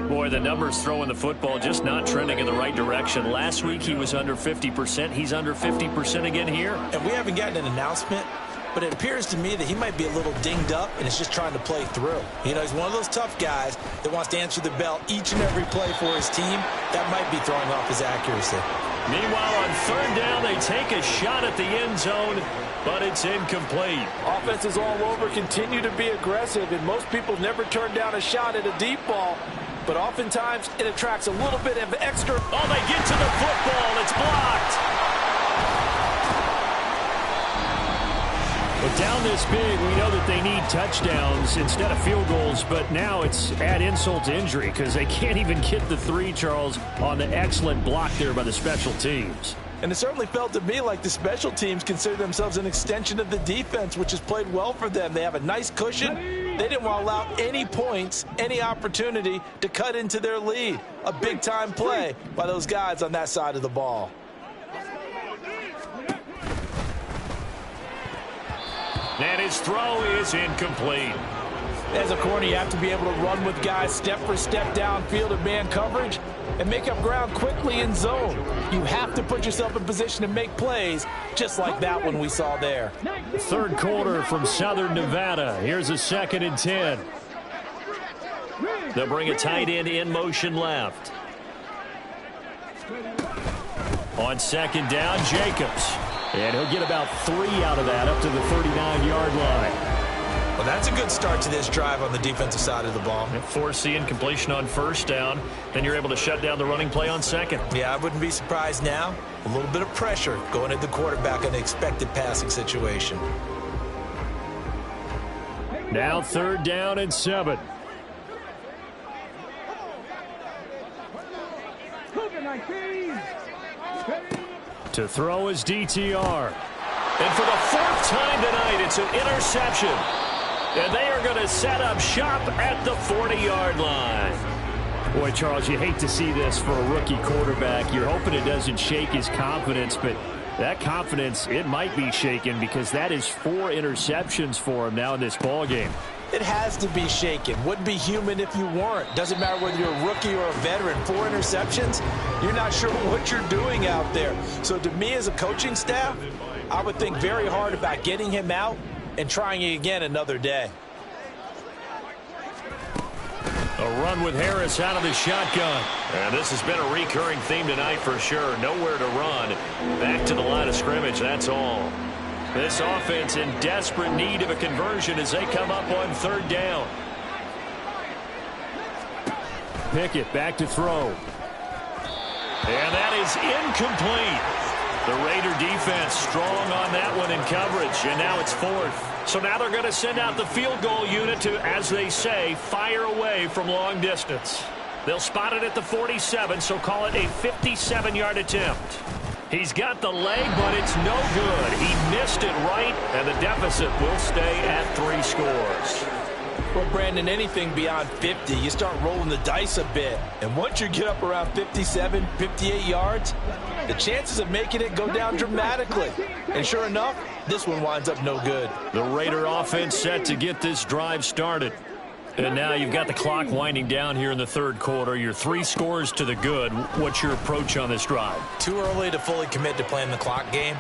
S3: Boy, the numbers throwing the football just not trending in the right direction. Last week he was under 50%. He's under 50% again here.
S4: And we haven't gotten an announcement, but it appears to me that he might be a little dinged up and is just trying to play through. You know, he's one of those tough guys that wants to answer the bell each and every play for his team. That might be throwing off his accuracy.
S3: Meanwhile, on 3rd down, they take a shot at the end zone, but it's incomplete.
S4: Offenses all over continue to be aggressive, and most people never turn down a shot at a deep ball. But oftentimes, it attracts a little bit of extra.
S3: Oh, they get to the football. It's blocked.
S2: The Down this big, we know that they need touchdowns instead of field goals, but now it's add insult to injury because they can't even get the 3, Charles, on the excellent block there by the special teams.
S4: And it certainly felt to me like the special teams consider themselves an extension of the defense, which has played well for them. They have a nice cushion. They didn't want to allow any points, any opportunity to cut into their lead. A big-time play by those guys on that side of the ball.
S3: And his throw is incomplete.
S4: As a corner, you have to be able to run with guys step for step downfield in man coverage and make up ground quickly in zone. You have to put yourself in position to make plays just like that one we saw there.
S2: Third quarter from Southern Nevada. Here's a 2nd and 10.
S3: They'll bring a tight end in motion left. On 2nd down, Jacobs. And he'll get about 3 out of that up to the 39-yard line.
S4: Well, that's a good start to this drive on the defensive side of the ball.
S3: Force the incompletion on 1st down. Then you're able to shut down the running play on 2nd.
S4: Yeah, I wouldn't be surprised now. A little bit of pressure going at the quarterback in an expected passing situation.
S2: Now 3rd down and 7. To throw is DTR.
S3: And for the 4th time tonight, it's an interception. And they are going to set up shop at the 40-yard line.
S2: Boy, Charles, you hate to see this for a rookie quarterback. You're hoping it doesn't shake his confidence, but that confidence, it might be shaken because that is 4 interceptions for him now in this ballgame.
S4: It has to be shaken. Wouldn't be human if you weren't. Doesn't matter whether you're a rookie or a veteran. 4 interceptions, you're not sure what you're doing out there. So to me as a coaching staff, I would think very hard about getting him out and trying it again another day.
S3: A run with Harris out of the shotgun. And this has been a recurring theme tonight for sure. Nowhere to run. Back to the line of scrimmage, that's all. This offense in desperate need of a conversion as they come up on 3rd down.
S2: Pickett back to throw.
S3: And that is incomplete. The Raider defense strong on that one in coverage, and now it's 4th. So now they're going to send out the field goal unit to, as they say, fire away from long distance. They'll spot it at the 47, so call it a 57-yard attempt. He's got the leg, but it's no good. He missed it right, and the deficit will stay at 3 scores.
S4: Well, Brandon, anything beyond 50, you start rolling the dice a bit. And once you get up around 57, 58 yards, the chances of making it go down dramatically. And sure enough, this one winds up no good.
S3: The Raider offense set to get this drive started. And now you've got the clock winding down here in the 3rd quarter. You're 3 scores to the good. What's your approach on this drive?
S4: Too early to fully commit to playing the clock game.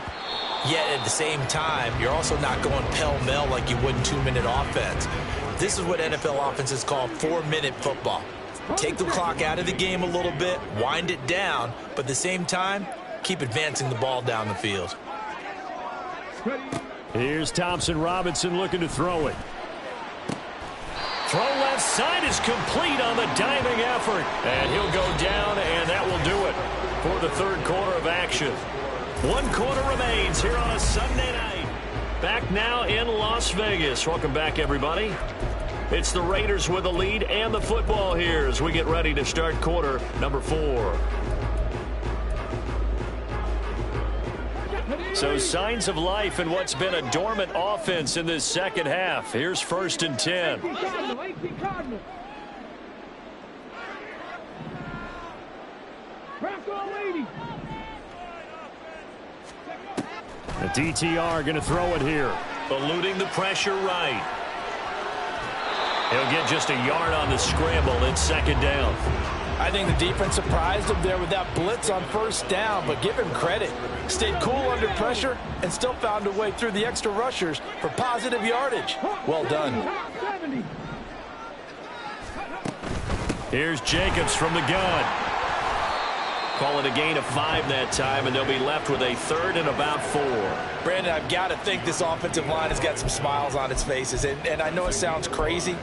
S4: Yet at the same time, you're also not going pell-mell like you would in 2-minute offense. This is what NFL offenses call 4-minute football. Take the clock out of the game a little bit, wind it down, but at the same time, keep advancing the ball down the field.
S2: Here's Thompson Robinson looking to throw it.
S3: Throw left side is complete on the diving effort. And he'll go down, and that will do it for the 3rd quarter of action. 1 quarter remains here on a Sunday night. Back now in Las Vegas. Welcome back, everybody. It's the Raiders with the lead and the football here as we get ready to start quarter number 4. So signs of life in what's been a dormant offense in this 2nd half. Here's 1st and 10.
S2: The DTR going to throw it here.
S3: Eluding the pressure right. He'll get just a yard on the scramble. It's 2nd down.
S4: I think the defense surprised him there with that blitz on 1st down, but give him credit. Stayed cool under pressure and still found a way through the extra rushers for positive yardage. Well done.
S3: Here's Jacobs from the gun. Call it a gain of 5 that time, and they'll be left with a 3rd and about 4.
S4: Brandon, I've got to think this offensive line has got some smiles on its faces, and I know it sounds crazy,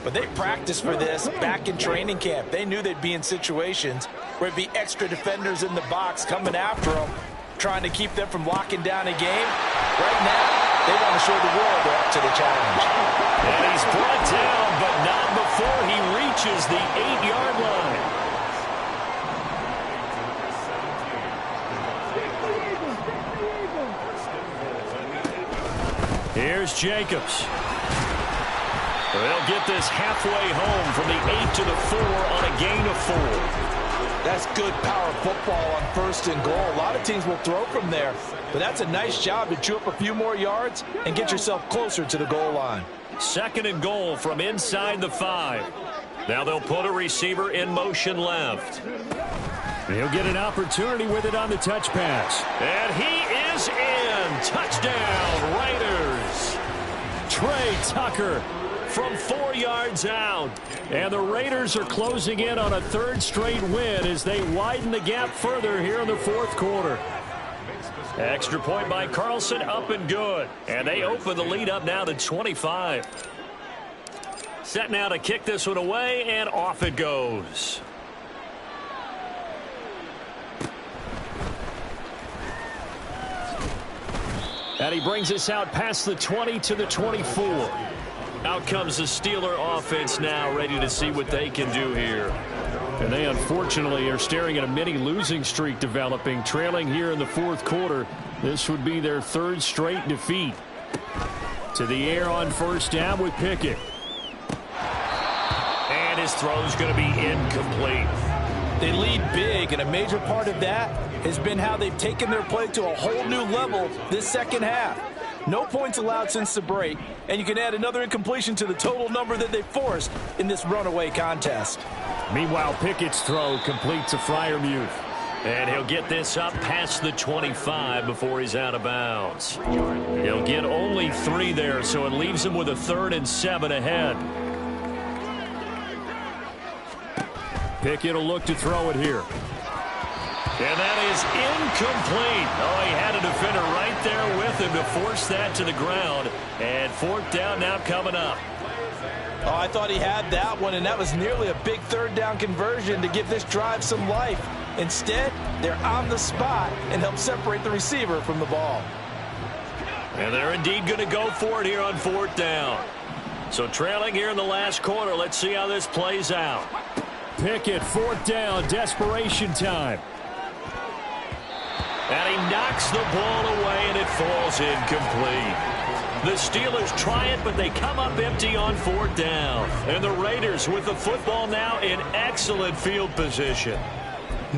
S4: but they practiced for this back in training camp. They knew they'd be in situations where it'd be extra defenders in the box coming after them, trying to keep them from locking down a game. Right now, They want to show the world they're up to the challenge.
S3: And he's brought down, but not before he reaches the 8-yard line. Here's Jacobs. They'll get this halfway home from the 8 to the 4 on a gain of 4.
S4: That's good power football on 1st and goal. A lot of teams will throw from there, but that's a nice job to chew up a few more yards and get yourself closer to the goal line.
S3: 2nd and goal from inside the 5. Now they'll put a receiver in motion left.
S2: He'll get an opportunity with it on the touch pass.
S3: And he is in. Touchdown, Raiders.
S2: Trey Tucker from 4 yards out. And the Raiders are closing in on a 3rd straight win as they widen the gap further here in the 4th quarter.
S3: Extra point by Carlson, up and good. And they open the lead up now to 25. Set now to kick this one away, and off it goes.
S2: And he brings us out past the 20 to the 24.
S3: Out comes the Steeler offense now, ready to see what they can do here.
S2: And they unfortunately are staring at a mini losing streak developing, trailing here in the 4th quarter. This would be their 3rd straight defeat. To the air on 1st down with Pickett.
S3: And his throw's going to be incomplete.
S4: They lead big, and a major part of that has been how they've taken their play to a whole new level this 2nd half. No points allowed since the break, and you can add another incompletion to the total number that they forced in this runaway contest.
S2: Meanwhile, Pickett's throw complete to Freiermuth.
S3: And he'll get this up past the 25 before he's out of bounds. He'll get only 3 there, so it leaves him with a 3rd and 7 ahead.
S2: Pickett will look to throw it here.
S3: And that is incomplete. Oh, he had a defender right there with him to force that to the ground. And 4th down now coming up.
S4: Oh, I thought he had that one, and that was nearly a big 3rd down conversion to give this drive some life. Instead, they're on the spot and help separate the receiver from the ball.
S3: And they're indeed going to go for it here on 4th down. So trailing here in the last quarter, let's see how this plays out.
S2: Pickett, 4th down, desperation time.
S3: And he knocks the ball away, and it falls incomplete. The Steelers try it, but they come up empty on 4th down. And the Raiders with the football now in excellent field position.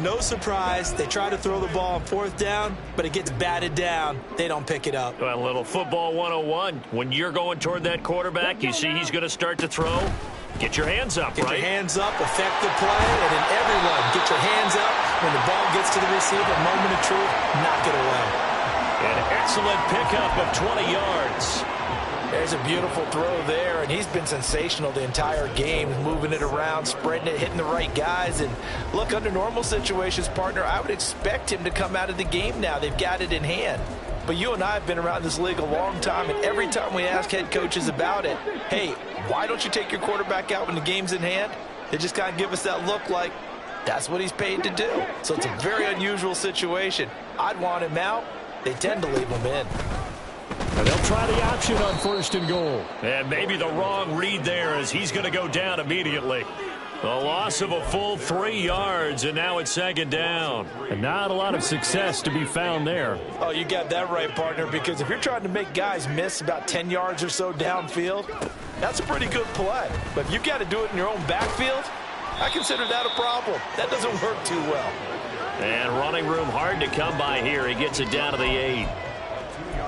S4: No surprise, they try to throw the ball on 4th down, but it gets batted down. They don't pick it up.
S3: A little football 101. When you're going toward that quarterback, you see he's going to start to throw. Get your hands up,
S4: right? Get your hands up, affect the play, and then everyone get your hands up. When the ball gets to the receiver, moment of truth, knock it away.
S3: An excellent pickup of 20 yards.
S4: There's a beautiful throw there, and he's been sensational the entire game, moving it around, spreading it, hitting the right guys. And look, under normal situations, partner, I would expect him to come out of the game now. They've got it in hand. But you and I have been around this league a long time, and every time we ask head coaches about it, hey, why don't you take your quarterback out when the game's in hand? They just kind of give us that look like that's what he's paid to do. So it's a very unusual situation. I'd want him out. They tend to leave him in.
S2: And they'll try the option on 1st and goal.
S3: And maybe the wrong read there as he's going to go down immediately. The loss of a full 3 yards, and now it's 2nd down.
S2: And not a lot of success to be found there.
S4: Oh, you got that right, partner, because if you're trying to make guys miss about 10 yards or so downfield, that's a pretty good play. But if you've got to do it in your own backfield, I consider that a problem. That doesn't work too well.
S3: And running room hard to come by here. He gets it down to the 8.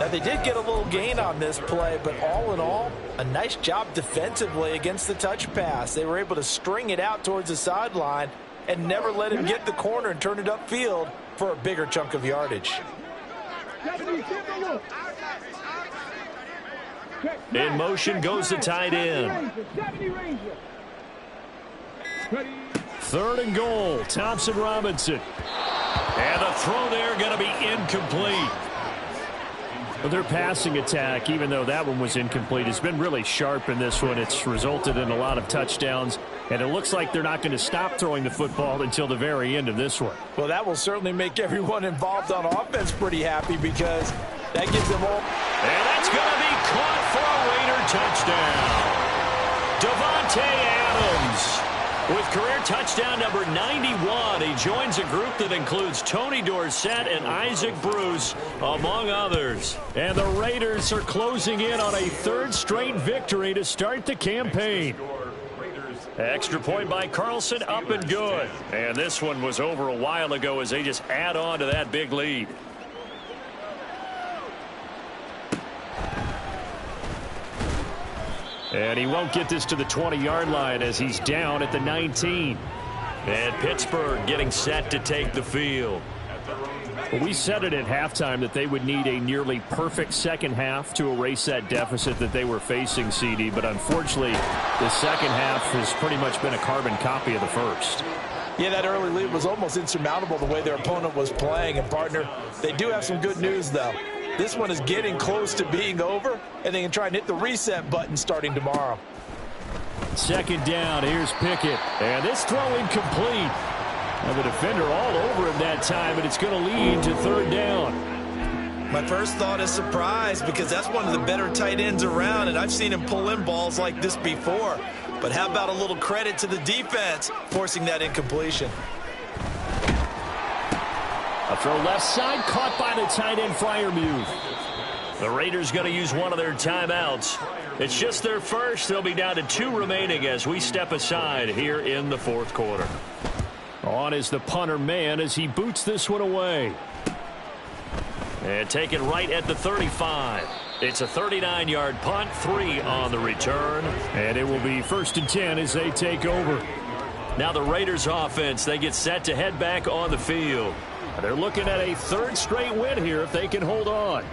S4: Now, they did get a little gain on this play, but all in all, a nice job defensively against the touch pass. They were able to string it out towards the sideline and never let him get the corner and turn it upfield for a bigger chunk of yardage.
S3: In motion goes the tight end.
S2: 3rd and goal, Thompson Robinson.
S3: And the throw there going to be incomplete.
S2: Well, their passing attack, even though that one was incomplete, has been really sharp in this one. It's resulted in a lot of touchdowns, and it looks like they're not going to stop throwing the football until the very end of this one.
S4: Well, that will certainly make everyone involved on offense pretty happy because that gives them all
S3: And that's going to be caught for a Raider touchdown. Davante Adams with career touchdown number 91. He joins a group that includes Tony Dorsett and Isaac Bruce, among others. And the Raiders are closing in on a third straight victory to start the campaign. Extra point by Carlson, up and good. And this one was over a while ago as they just add on to that big lead. And he won't get this to the 20-yard line as he's down at the 19. And Pittsburgh getting set to take the field. Well, we said it at halftime that they would need a nearly perfect second half to erase that deficit that they were facing, CD. But unfortunately, the second half has pretty much been a carbon copy of the first.
S4: Yeah, that early lead was almost insurmountable the way their opponent was playing. And, partner, they do have some good news, though. This one is getting close to being over, and they can try and hit the reset button starting tomorrow.
S2: Second down, here's Pickett. And this throw incomplete. And the defender all over him that time, and it's going to lead to third down.
S4: My first thought is surprise because that's one of the better tight ends around, and I've seen him pull in balls like this before. But how about a little credit to the defense forcing that incompletion?
S2: A throw left side, caught by the tight end, Freiermuth.
S3: The Raiders going to use one of their timeouts. It's just their first. They'll be down to 2 remaining as we step aside here in the fourth quarter.
S2: On is the punter man as he boots this one away.
S3: And taken right at the 35. It's a 39-yard punt, 3 on the return.
S2: And it will be 1st and 10 as they take over.
S3: Now the Raiders offense, they get set to head back on the field.
S2: They're looking at a third straight win here if they can hold on.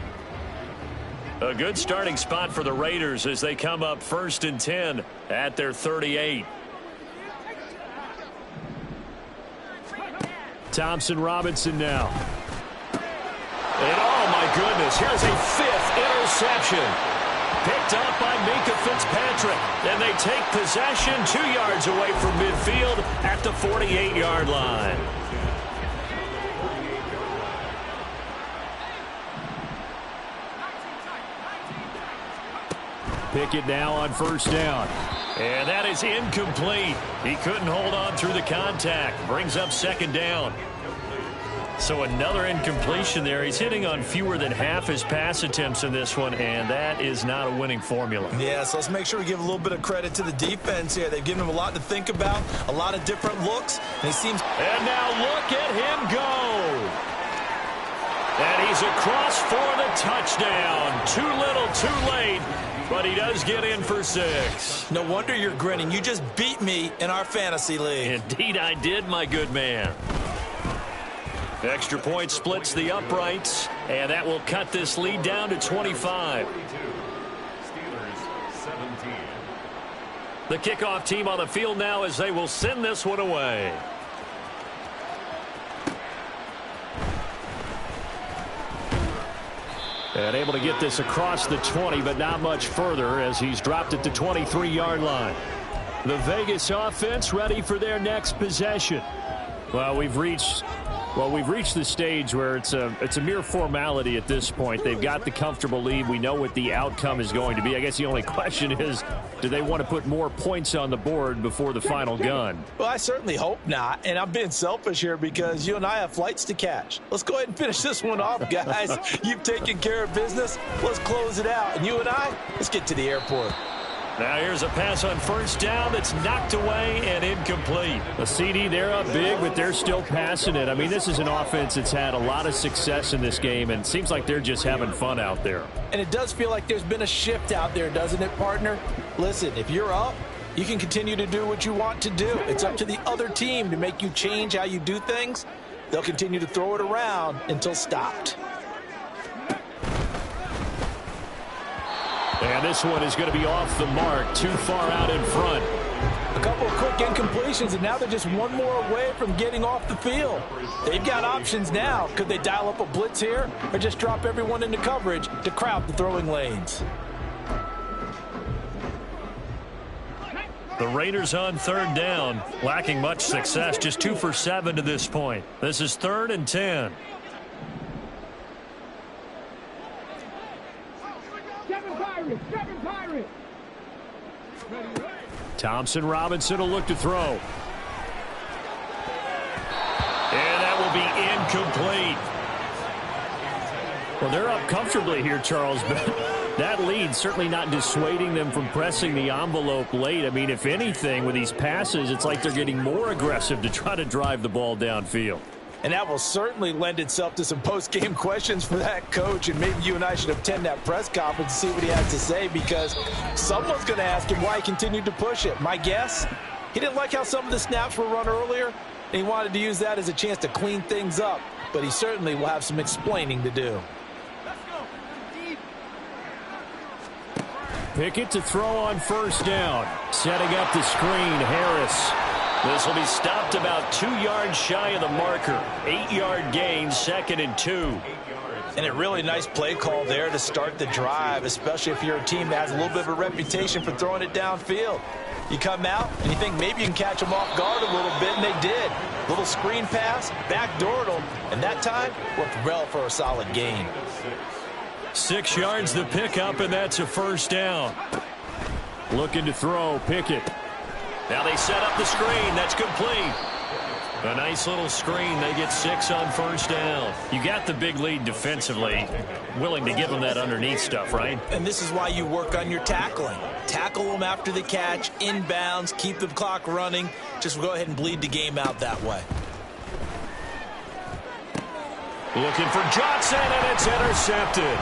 S3: A good starting spot for the Raiders as they come up 1st and 10 at their 38.
S2: Thompson Robinson now.
S3: And oh my goodness, here's a 5th interception. Picked up by Minka Fitzpatrick. And they take possession 2 yards away from midfield at the 48-yard line.
S2: Pickett now on 1st down.
S3: And that is incomplete. He couldn't hold on through the contact. Brings up 2nd down. So another incompletion there. He's hitting on fewer than half his pass attempts in this one, and that is not a winning formula.
S4: Yeah, so let's make sure we give a little bit of credit to the defense here. They've given him a lot to think about, a lot of different looks. And he seems.
S3: And now look at him go. And he's across for the touchdown. Too little, too late. But he does get in for 6.
S4: No wonder you're grinning. You just beat me in our fantasy league.
S3: Indeed I did, my good man. Extra point splits the uprights, and that will cut this lead down to 25. The kickoff team on the field now as they will send this one away.
S2: And able to get this across the 20, but not much further as he's dropped it to 23-yard line. The Vegas offense ready for their next possession. Well, we've reached the stage where it's a mere formality at this point. They've got the comfortable lead. We know what the outcome is going to be. I guess the only question is, do they want to put more points on the board before the final gun?
S4: Well, I certainly hope not. And I'm being selfish here because you and I have flights to catch. Let's go ahead and finish this one off, guys. You've taken care of business. Let's close it out. And you and I, let's get to the airport.
S3: Now here's a pass on 1st down that's knocked away and incomplete.
S2: The CD, they're up big, but they're still passing it. I mean, this is an offense that's had a lot of success in this game, and it seems like they're just having fun out there.
S4: And it does feel like there's been a shift out there, doesn't it, partner? Listen, if you're up, you can continue to do what you want to do. It's up to the other team to make you change how you do things. They'll continue to throw it around until stopped.
S2: And this one is going to be off the mark, too far out in front.
S4: A couple of quick incompletions, and now they're just one more away from getting off the field. They've got options now. Could they dial up a blitz here or just drop everyone into coverage to crowd the throwing lanes?
S3: The Raiders on 3rd down, lacking much success, just 2 for 7 to this point. This is 3rd and 10.
S2: Thompson Robinson will look to throw.
S3: And that will be incomplete.
S2: Well, they're up comfortably here, Charles, but that lead certainly not dissuading them from pressing the envelope late. I mean, if anything, with these passes, it's like they're getting more aggressive to try to drive the ball downfield.
S4: And that will certainly lend itself to some post-game questions for that coach, and maybe you and I should attend that press conference to see what he has to say, because someone's going to ask him why he continued to push it. My guess, he didn't like how some of the snaps were run earlier, and he wanted to use that as a chance to clean things up, but he certainly will have some explaining to do.
S2: Pickett to throw on first down. Setting up the screen, Harris.
S3: This will be stopped about 2 yards shy of the marker. 8-yard gain, 2nd and 2.
S4: And a really nice play call there to start the drive, especially if you're a team that has a little bit of a reputation for throwing it downfield. You come out and you think maybe you can catch them off guard a little bit, and they did. Little screen pass, backdoored them, and that time worked well for a solid gain.
S3: 6 yards the pickup, and that's a first down.
S2: Looking to throw, Pickett.
S3: Now they set up the screen. That's complete. A nice little screen. They get 6 on first down. You got the big lead defensively. Willing to give them that underneath stuff, right?
S4: And this is why you work on your tackling. Tackle them after the catch, inbounds, keep the clock running. Just go ahead and bleed the game out that way.
S3: Looking for Johnson, and it's intercepted.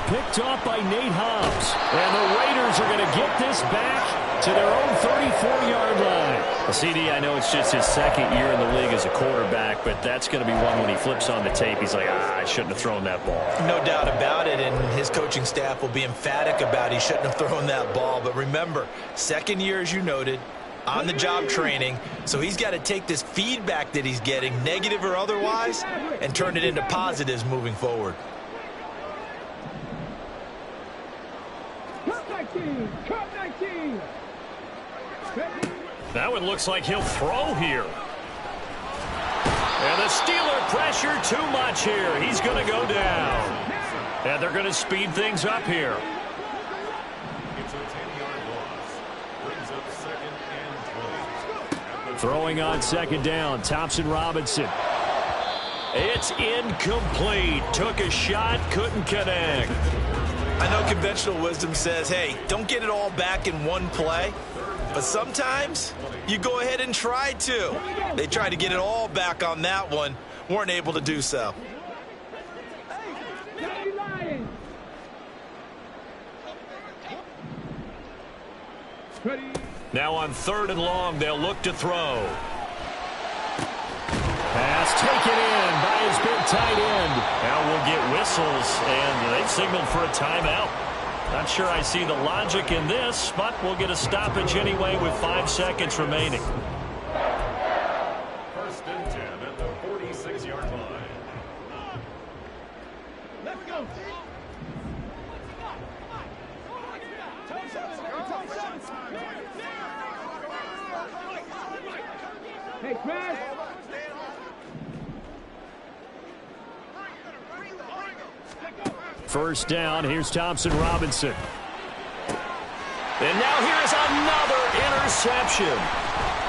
S2: Picked off by Nate Hobbs. And the Raiders are going to get this back to their own 34-yard line.
S3: Well, CD, I know it's just his 2nd year in the league as a quarterback, but that's going to be one when he flips on the tape. He's like, I shouldn't have thrown that ball.
S4: No doubt about it, and his coaching staff will be emphatic about he shouldn't have thrown that ball. But remember, 2nd year, as you noted, on-the-job training, so he's got to take this feedback that he's getting, negative or otherwise, and turn it into positives moving forward.
S6: Cup 19.
S3: That one looks like he'll throw here. And the Steeler pressure too much here. He's going to go down. And they're going to speed things up here.
S5: It's a 10-yard loss. Brings up 2nd and 20.
S2: Throwing on 2nd down, Thompson Robinson.
S3: It's incomplete. Took a shot, couldn't connect.
S4: I know conventional wisdom says, hey, don't get it all back in one play. But sometimes you go ahead and try to. They tried to get it all back on that one. Weren't able to do so.
S3: Now on 3rd and long, they'll look to throw.
S2: Pass taken in by his big tight end.
S3: Now we'll get whistles, and they've signaled for a timeout. Not sure I see the logic in this, but we'll get a stoppage anyway with 5 seconds remaining.
S5: 1st and 10 at the 46-yard line.
S6: Let's go. Hey, Chris.
S2: First down, here's Thompson Robinson.
S3: And now here is another interception.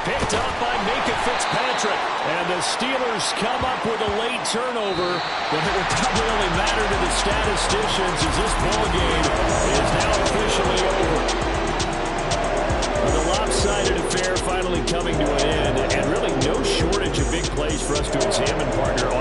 S3: Picked up by Minka Fitzpatrick.
S2: And the Steelers come up with a late turnover, but it will probably only matter to the statisticians as this ball game